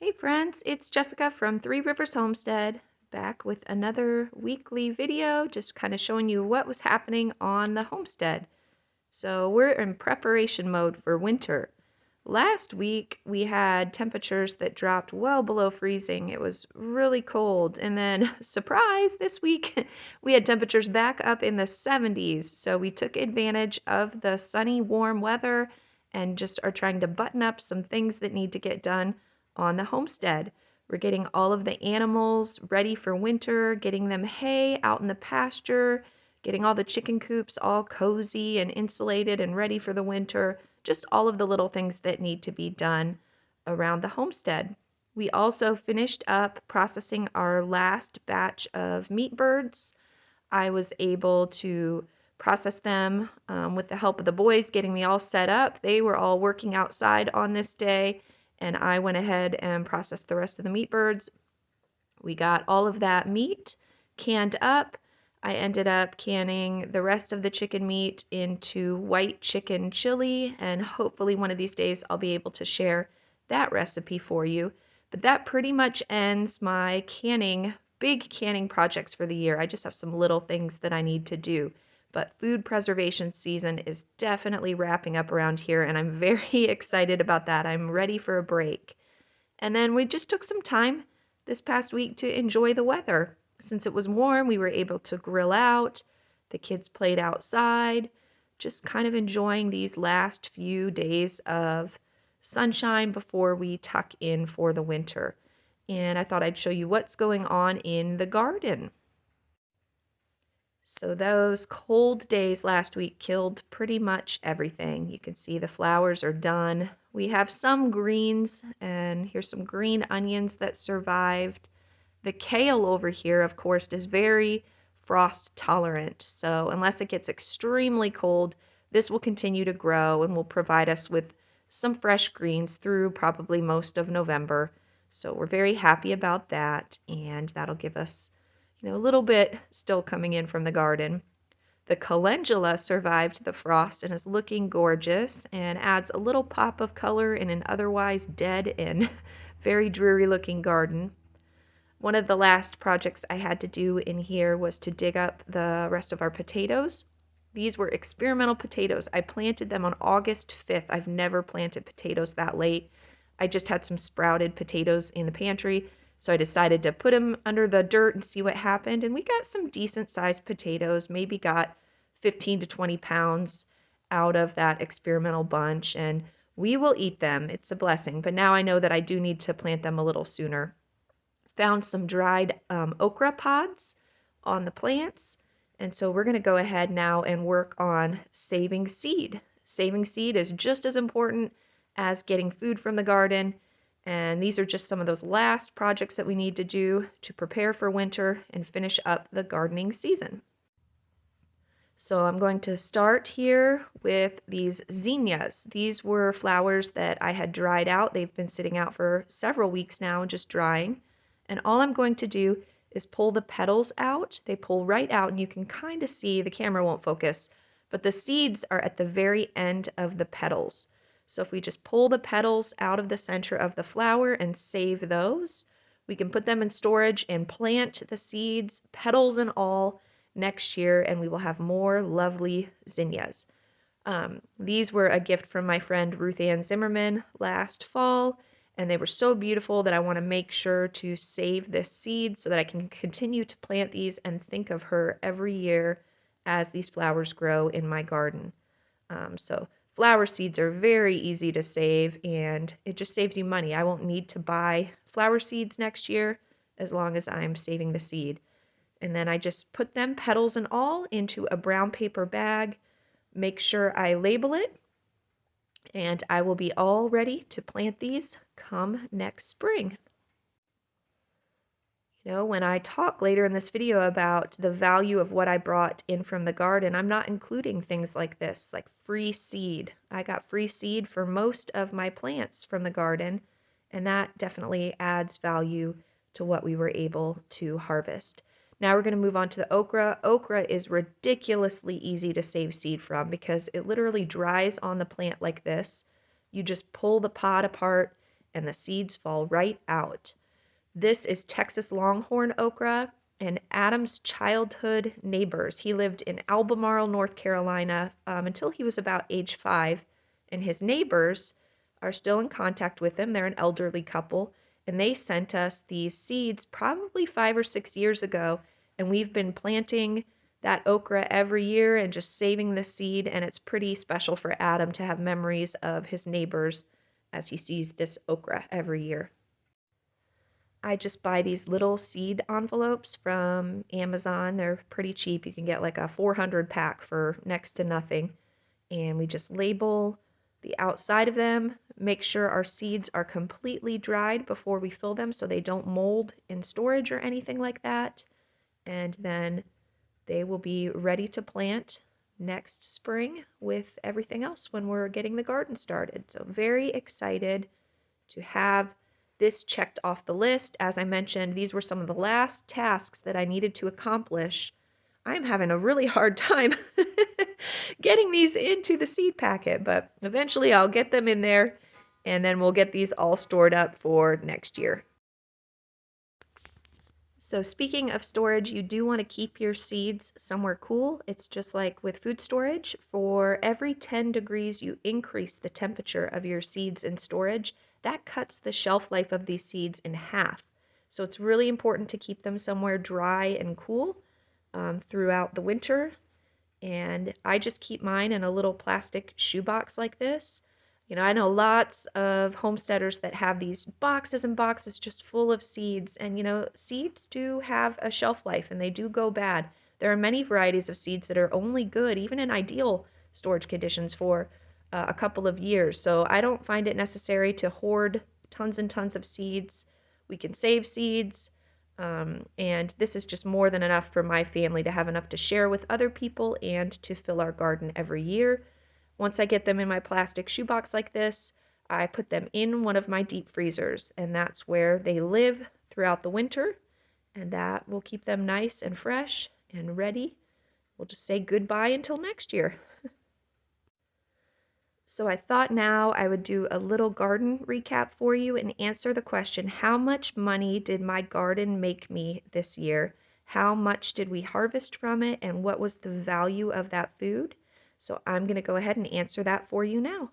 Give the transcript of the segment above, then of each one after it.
Hey friends, it's Jessica from Three Rivers Homestead, back with another weekly video, just kind of showing you what was happening on the homestead. So we're in preparation mode for winter. Last week we had temperatures that dropped well below freezing. It was really cold. And then, surprise, this week we had temperatures back up in the 70s. So we took advantage of the sunny, warm weather and just are trying to button up some things that need to get done on the homestead. We're getting all of the animals ready for winter, getting them hay out in the pasture, getting all the chicken coops all cozy and insulated and ready for the winter, just all of the little things that need to be done around the homestead. We also finished up processing our last batch of meat birds. I was able to process them with the help of the boys getting me all set up. They were all working outside on this day, and I went ahead and processed the rest of the meat birds. We got all of that meat canned up. I ended up canning the rest of the chicken meat into white chicken chili, and hopefully one of these days I'll be able to share that recipe for you. But that pretty much ends my big canning projects for the year. I just have some little things that I need to do. But food preservation season is definitely wrapping up around here, and I'm very excited about that. I'm ready for a break. And then we just took some time this past week to enjoy the weather. Since it was warm, we were able to grill out. The kids played outside, just kind of enjoying these last few days of sunshine before we tuck in for the winter. And I thought I'd show you what's going on in the garden. So those cold days last week killed pretty much everything. You can see the flowers are done. We have some greens, and here's some green onions that survived. The kale over here, of course, is very frost tolerant. So unless it gets extremely cold, this will continue to grow and will provide us with some fresh greens through probably most of November. So we're very happy about that, and that'll give us a little bit still coming in from the garden. The calendula survived the frost and is looking gorgeous and adds a little pop of color in an otherwise dead and very dreary looking garden. One of the last projects I had to do in here was to dig up the rest of our potatoes. These were experimental potatoes. I planted them on August 5th. I've never planted potatoes that late. I just had some sprouted potatoes in the pantry, so I decided to put them under the dirt and see what happened. And we got some decent sized potatoes, maybe got 15 to 20 pounds out of that experimental bunch. And we will eat them. It's a blessing. But now I know that I do need to plant them a little sooner. Found some dried okra pods on the plants. And so we're going to go ahead now and work on saving seed. Saving seed is just as important as getting food from the garden. And these are just some of those last projects that we need to do to prepare for winter and finish up the gardening season. So I'm going to start here with these zinnias. These were flowers that I had dried out. They've been sitting out for several weeks now, just drying. And all I'm going to do is pull the petals out. They pull right out, and you can kind of see, the camera won't focus, but the seeds are at the very end of the petals. So if we just pull the petals out of the center of the flower and save those, we can put them in storage and plant the seeds, petals and all, next year, and we will have more lovely zinnias. These were a gift from my friend Ruth Ann Zimmerman last fall, and they were so beautiful that I want to make sure to save this seed so that I can continue to plant these and think of her every year as these flowers grow in my garden. So flower seeds are very easy to save, and it just saves you money. I won't need to buy flower seeds next year as long as I'm saving the seed. And then I just put them, petals and all, into a brown paper bag, make sure I label it, and I will be all ready to plant these come next spring. When I talk later in this video about the value of what I brought in from the garden, I'm not including things like this, like free seed. I got free seed for most of my plants from the garden, and that definitely adds value to what we were able to harvest. Now we're going to move on to the okra. Okra is ridiculously easy to save seed from because it literally dries on the plant like this. You just pull the pod apart and the seeds fall right out. This is Texas Longhorn okra and Adam's childhood neighbors. He lived in Albemarle, North Carolina, until he was about age 5, and his neighbors are still in contact with him. They're an elderly couple, and they sent us these seeds probably 5 or 6 years ago, and we've been planting that okra every year and just saving the seed, and it's pretty special for Adam to have memories of his neighbors as he sees this okra every year. I just buy these little seed envelopes from Amazon. They're pretty cheap. You can get like a 400 pack for next to nothing. And we just label the outside of them, make sure our seeds are completely dried before we fill them so they don't mold in storage or anything like that. And then they will be ready to plant next spring with everything else when we're getting the garden started. So very excited to have this checked off the list. As I mentioned, these were some of the last tasks that I needed to accomplish. I'm having a really hard time getting these into the seed packet, but eventually I'll get them in there and then we'll get these all stored up for next year. So speaking of storage, you do want to keep your seeds somewhere cool. It's just like with food storage. For every 10 degrees you increase the temperature of your seeds in storage, that cuts the shelf life of these seeds in half. So it's really important to keep them somewhere dry and cool throughout the winter. And I just keep mine in a little plastic shoebox like this. You know, I know lots of homesteaders that have these boxes and boxes just full of seeds. And, you know, seeds do have a shelf life and they do go bad. There are many varieties of seeds that are only good, even in ideal storage conditions, for a couple of years. So I don't find it necessary to hoard tons and tons of seeds. We can save seeds. And this is just more than enough for my family to have enough to share with other people and to fill our garden every year. Once I get them in my plastic shoebox like this, I put them in one of my deep freezers, and that's where they live throughout the winter, and that will keep them nice and fresh and ready. We'll just say goodbye until next year. So I thought now I would do a little garden recap for you and answer the question, how much money did my garden make me this year? How much did we harvest from it, and what was the value of that food? So I'm going to go ahead and answer that for you now.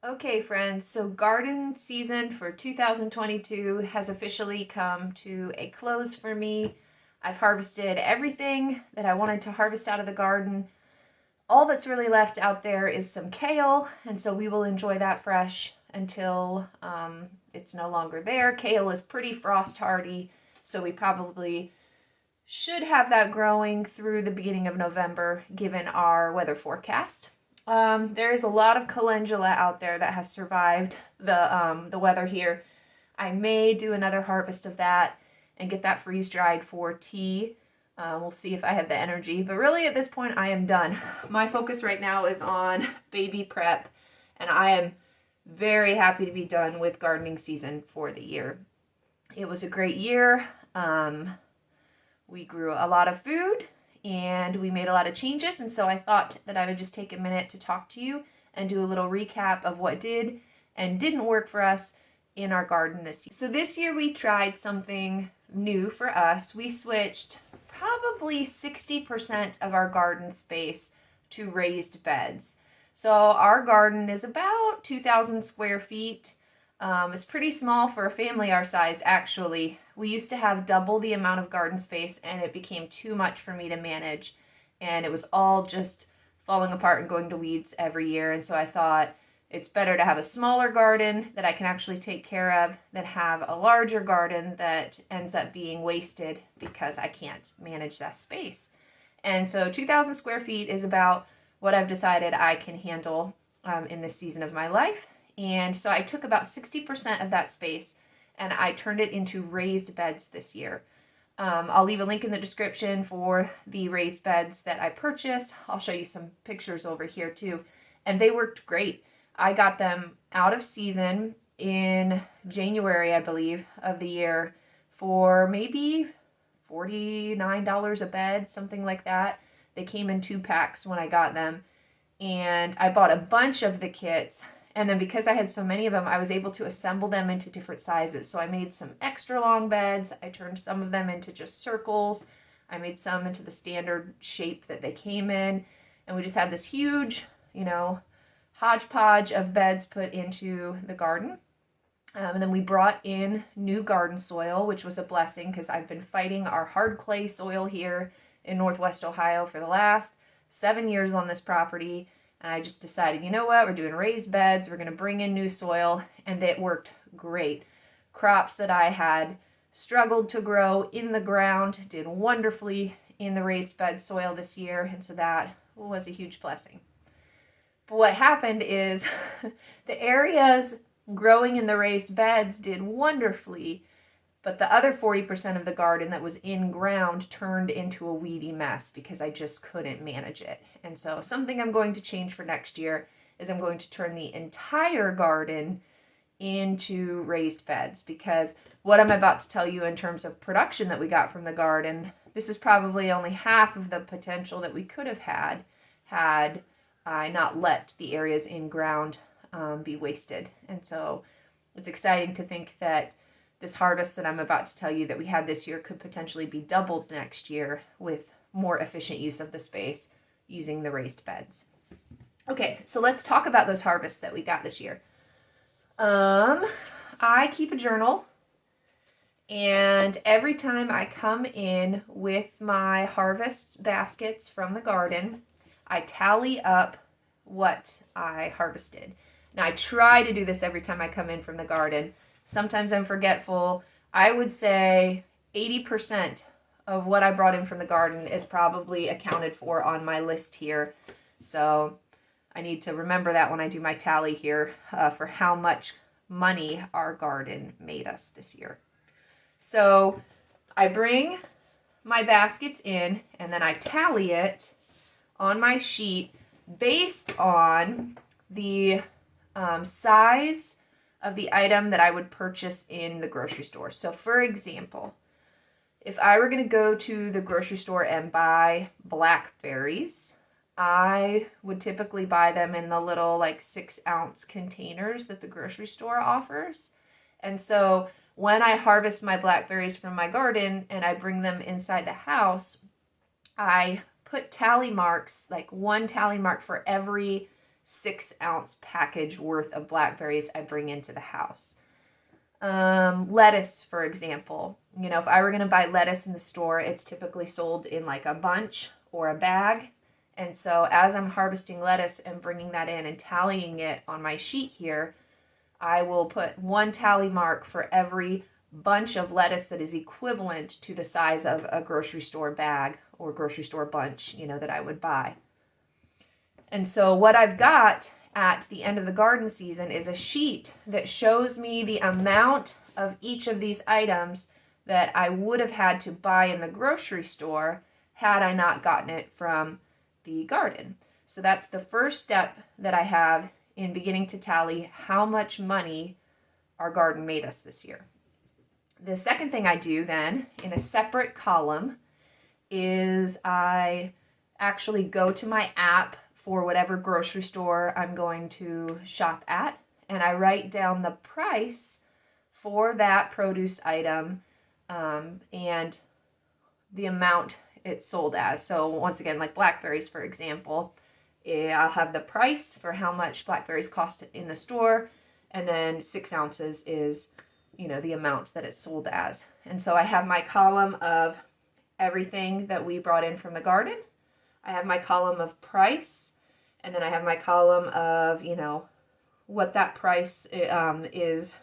Okay, friends, so garden season for 2022 has officially come to a close for me. I've harvested everything that I wanted to harvest out of the garden. All that's really left out there is some kale, and so we will enjoy that fresh until it's no longer there. Kale is pretty frost hardy, so we probably should have that growing through the beginning of November, given our weather forecast. There is a lot of calendula out there that has survived the weather here. I may do another harvest of that and get that freeze dried for tea. We'll see if I have the energy, but really at this point I am done. My focus right now is on baby prep, and I am very happy to be done with gardening season for the year. It was a great year. We grew a lot of food and we made a lot of changes, and so I thought that I would just take a minute to talk to you and do a little recap of what did and didn't work for us in our garden this year. So this year we tried something new for us. We switched probably 60% of our garden space to raised beds. So our garden is about 2,000 square feet. It's pretty small for a family our size, actually. We used to have double the amount of garden space, and it became too much for me to manage. And it was all just falling apart and going to weeds every year. And so I thought it's better to have a smaller garden that I can actually take care of than have a larger garden that ends up being wasted because I can't manage that space. And so 2,000 square feet is about what I've decided I can handle in this season of my life. And so I took about 60% of that space and I turned it into raised beds this year. I'll leave a link in the description for the raised beds that I purchased. I'll show you some pictures over here too. And they worked great. I got them out of season in January, I believe, of the year for maybe $49 a bed, something like that. They came in 2 packs when I got them. and I bought a bunch of the kits. And then because I had so many of them, I was able to assemble them into different sizes. So I made some extra long beds. I turned some of them into just circles. I made some into the standard shape that they came in. And we just had this huge, hodgepodge of beds put into the garden. And then we brought in new garden soil, which was a blessing because I've been fighting our hard clay soil here in Northwest Ohio for the last 7 years on this property. And I just decided, you know what, we're doing raised beds, we're going to bring in new soil, and it worked great. Crops that I had struggled to grow in the ground did wonderfully in the raised bed soil this year, and so that was a huge blessing. But what happened is the areas growing in the raised beds did wonderfully, but the other 40% of the garden that was in ground turned into a weedy mess because I just couldn't manage it. And so something I'm going to change for next year is I'm going to turn the entire garden into raised beds, because what I'm about to tell you in terms of production that we got from the garden, this is probably only half of the potential that we could have had I not let the areas in ground be wasted. And so it's exciting to think that this harvest that I'm about to tell you that we had this year could potentially be doubled next year with more efficient use of the space using the raised beds. Okay, so let's talk about those harvests that we got this year. I keep a journal, and every time I come in with my harvest baskets from the garden, I tally up what I harvested. Now, I try to do this every time I come in from the garden. Sometimes I'm forgetful. I would say 80% of what I brought in from the garden is probably accounted for on my list here. So I need to remember that when I do my tally here for how much money our garden made us this year. So I bring my baskets in, and then I tally it on my sheet based on the size of the item that I would purchase in the grocery store. So for example, if I were going to go to the grocery store and buy blackberries, I would typically buy them in the little 6-ounce containers that the grocery store offers. And so when I harvest my blackberries from my garden and I bring them inside the house, I put tally marks, like one tally mark for every 6-ounce package worth of blackberries I bring into the house. Lettuce, for example, if I were going to buy lettuce in the store, it's typically sold in like a bunch or a bag. And so as I'm harvesting lettuce and bringing that in and tallying it on my sheet here, I will put one tally mark for every bunch of lettuce that is equivalent to the size of a grocery store bag or grocery store bunch, that I would buy. And so what I've got at the end of the garden season is a sheet that shows me the amount of each of these items that I would have had to buy in the grocery store had I not gotten it from the garden. So that's the first step that I have in beginning to tally how much money our garden made us this year. The second thing I do then in a separate column is I actually go to my app for whatever grocery store I'm going to shop at, and I write down the price for that produce item and the amount it's sold as. So once again, like blackberries, for example, I'll have the price for how much blackberries cost in the store, and then 6 ounces is, the amount that it's sold as. And so I have my column of everything that we brought in from the garden. I have my column of price, and then I have my column of, what that price is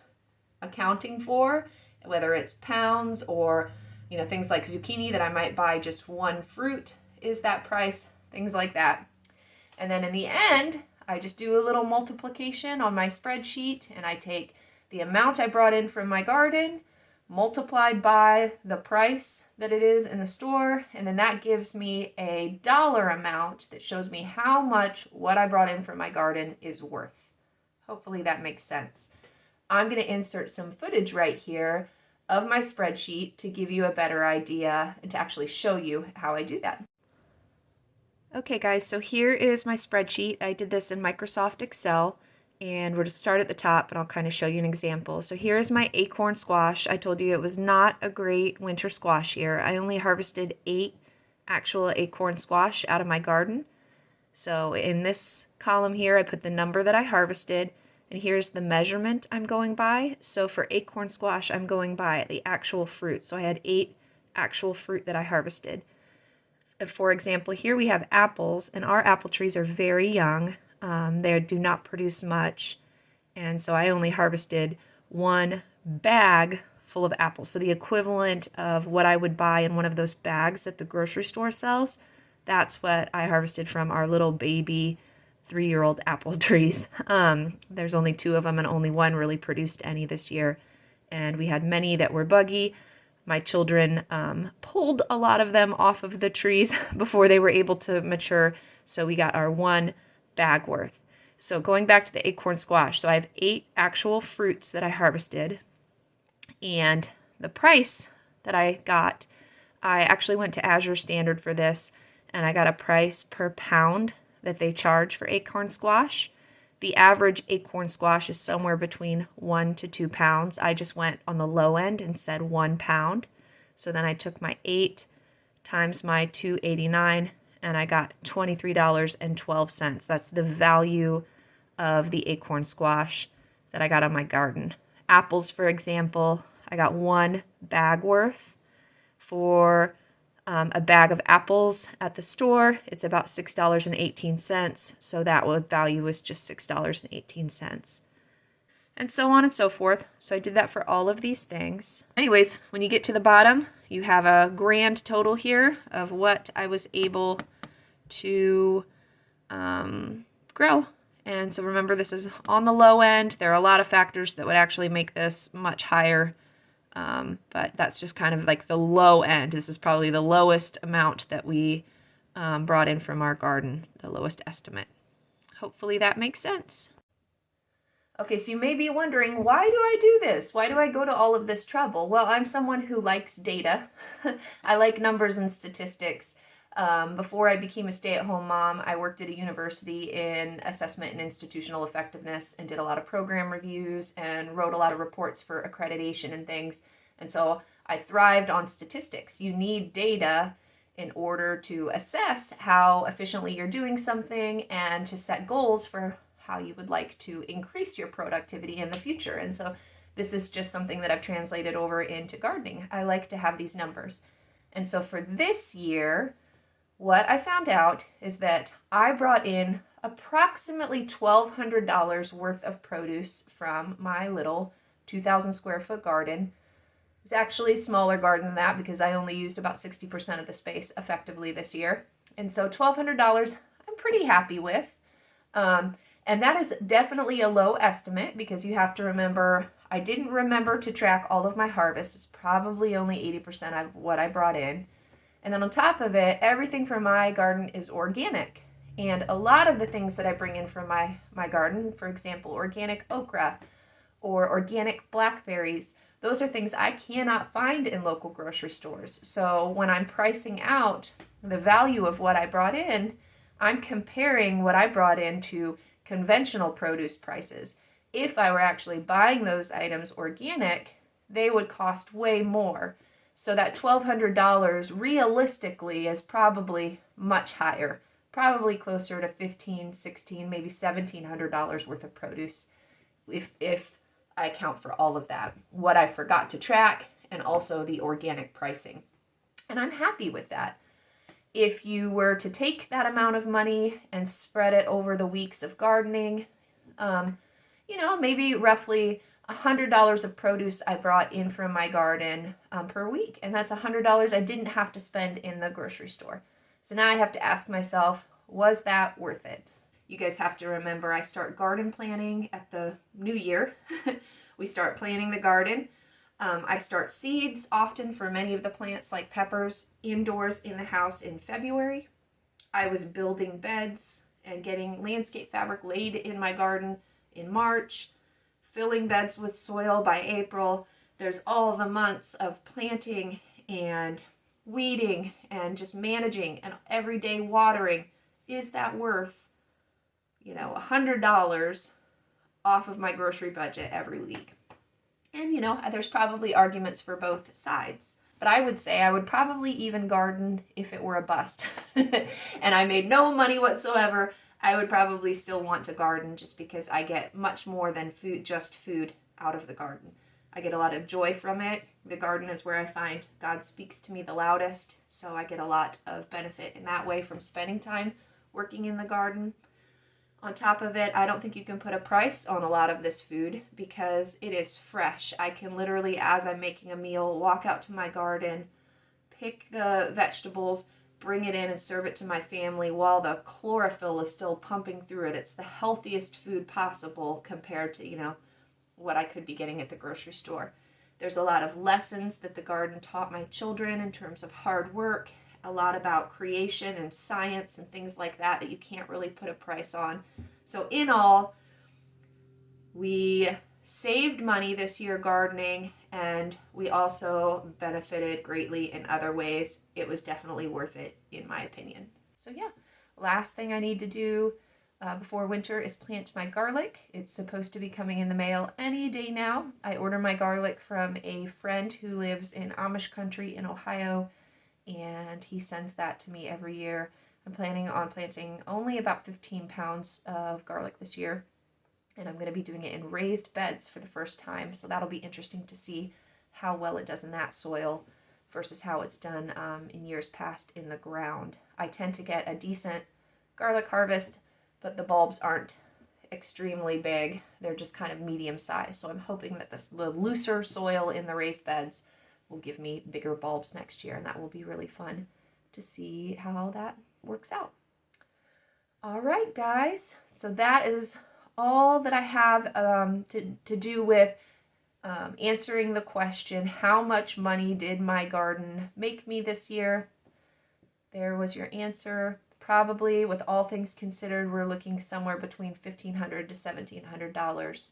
accounting for, whether it's pounds or, things like zucchini that I might buy just one fruit is that price, things like that. And then in the end, I just do a little multiplication on my spreadsheet, and I take the amount I brought in from my garden multiplied by the price that it is in the store, and then that gives me a dollar amount that shows me how much what I brought in from my garden is worth. Hopefully that makes sense. I'm going to insert some footage right here of my spreadsheet to give you a better idea and to actually show you how I do that. Okay guys, so here is my spreadsheet. I did this in Microsoft Excel, and we're to start at the top and I'll kind of show you an example. So here's my acorn squash. I told you it was not a great winter squash year. I only harvested 8 actual acorn squash out of my garden. So in this column here, I put the number that I harvested, and here's the measurement I'm going by. So for acorn squash, I'm going by the actual fruit. So I had 8 actual fruit that I harvested. For example, here we have apples, and our apple trees are very young. They do not produce much, and so I only harvested 1 bag full of apples. So the equivalent of what I would buy in one of those bags that the grocery store sells, that's what I harvested from our little baby 3-year-old apple trees. There's only 2 of them, and only 1 really produced any this year. And we had many that were buggy. My children pulled a lot of them off of the trees before they were able to mature, so we got our 1 bag worth. So going back to the acorn squash, so I have 8 actual fruits that I harvested, and the price that I got, I actually went to Azure Standard for this, and I got a price per pound that they charge for acorn squash. The average acorn squash is somewhere between 1 to 2 pounds. I just went on the low end and said 1 pound. So then I took my 8 times my $2.89, and I got $23.12. That's the value of the acorn squash that I got on my garden. Apples, for example, I got 1 bag worth. For a bag of apples at the store, it's about $6.18, so that value was just $6.18. And so on and so forth. So I did that for all of these things. Anyways, when you get to the bottom, you have a grand total here of what I was able to grow. And so remember, this is on the low end. There are a lot of factors that would actually make this much higher. But that's just kind of like the low end. This is probably the lowest amount that we brought in from our garden, the lowest estimate. Hopefully that makes sense. Okay, so you may be wondering, why do I do this? Why do I go to all of this trouble? Well, I'm someone who likes data. I like numbers and statistics. Before I became a stay-at-home mom, I worked at a university in assessment and institutional effectiveness and did a lot of program reviews and wrote a lot of reports for accreditation and things. And so I thrived on statistics. You need data in order to assess how efficiently you're doing something and to set goals for how you would like to increase your productivity in the future. And so this is just something that I've translated over into gardening. I like to have these numbers. And so for this year, what I found out is that I brought in approximately $1,200 worth of produce from my little 2,000 square foot garden. It's actually a smaller garden than that because I only used about 60% of the space effectively this year. And so $1,200 I'm pretty happy with. And that is definitely a low estimate because you have to remember, I didn't remember to track all of my harvests. It's probably only 80% of what I brought in. And then on top of it, everything from my garden is organic. And a lot of the things that I bring in from my garden, for example, organic okra or organic blackberries, those are things I cannot find in local grocery stores. So when I'm pricing out the value of what I brought in, I'm comparing what I brought in to conventional produce prices. If I were actually buying those items organic, they would cost way more. So that $1,200 realistically is probably much higher, probably closer to $1,500, $1,600, maybe $1,700 worth of produce if I account for all of that. What I forgot to track and also the organic pricing. And I'm happy with that. If you were to take that amount of money and spread it over the weeks of gardening, maybe roughly $100 of produce I brought in from my garden per week. And that's $100 I didn't have to spend in the grocery store. So now I have to ask myself, was that worth it? You guys have to remember, I start garden planning at the new year. We start planting the garden. I start seeds often for many of the plants like peppers indoors in the house in February. I was building beds and getting landscape fabric laid in my garden in March, filling beds with soil by April. There's all the months of planting and weeding and just managing and everyday watering is that worth, $100 off of my grocery budget every week? And, there's probably arguments for both sides. But I would say I would probably even garden if it were a bust and I made no money whatsoever. I would probably still want to garden just because I get much more than just food out of the garden. I get a lot of joy from it. The garden is where I find God speaks to me the loudest, so I get a lot of benefit in that way from spending time working in the garden. On top of it, I don't think you can put a price on a lot of this food because it is fresh. I can literally, as I'm making a meal, walk out to my garden, pick the vegetables, bring it in and serve it to my family while the chlorophyll is still pumping through it. It's the healthiest food possible compared to, what I could be getting at the grocery store. There's a lot of lessons that the garden taught my children in terms of hard work, a lot about creation and science and things like that you can't really put a price on. So in all, we saved money this year gardening, and we also benefited greatly in other ways. It was definitely worth it, in my opinion. So yeah, last thing I need to do before winter is plant my garlic. It's supposed to be coming in the mail any day now. I order my garlic from a friend who lives in Amish country in Ohio, and he sends that to me every year. I'm planning on planting only about 15 pounds of garlic this year, and I'm going to be doing it in raised beds for the first time, so that'll be interesting to see how well it does in that soil versus how it's done in years past in the ground. I tend to get a decent garlic harvest, but the bulbs aren't extremely big. They're just kind of medium size, so I'm hoping that the looser soil in the raised beds will give me bigger bulbs next year, and that will be really fun to see how that works out. All right, guys, so that is all that I have to do with answering the question, how much money did my garden make me this year? There was your answer. Probably, with all things considered, we're looking somewhere between $1,500 to $1,700.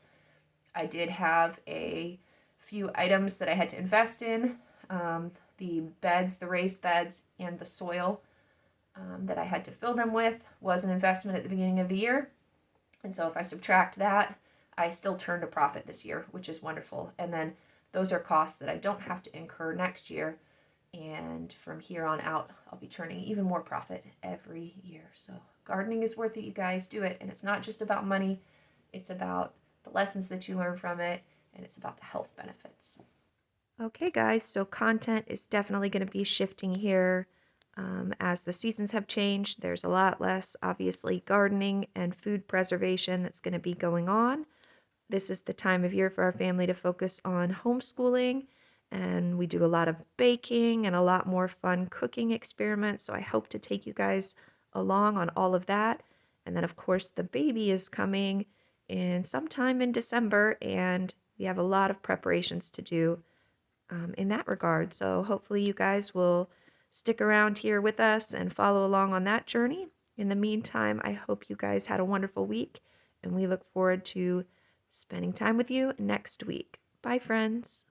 I did have a few items that I had to invest in, the beds, the raised beds, and the soil that I had to fill them with was an investment at the beginning of the year. And so if I subtract that, I still turned a profit this year, which is wonderful. And then those are costs that I don't have to incur next year. And from here on out, I'll be turning even more profit every year. So gardening is worth it, you guys. Do it. And it's not just about money. It's about the lessons that you learn from it, and it's about the health benefits. Okay, guys, so content is definitely going to be shifting here. As the seasons have changed, there's a lot less, obviously, gardening and food preservation that's going to be going on. This is the time of year for our family to focus on homeschooling, and we do a lot of baking and a lot more fun cooking experiments, so I hope to take you guys along on all of that. And then, of course, the baby is coming in sometime in December, and we have a lot of preparations to do in that regard. So hopefully you guys will stick around here with us and follow along on that journey. In the meantime, I hope you guys had a wonderful week, and we look forward to spending time with you next week. Bye, friends.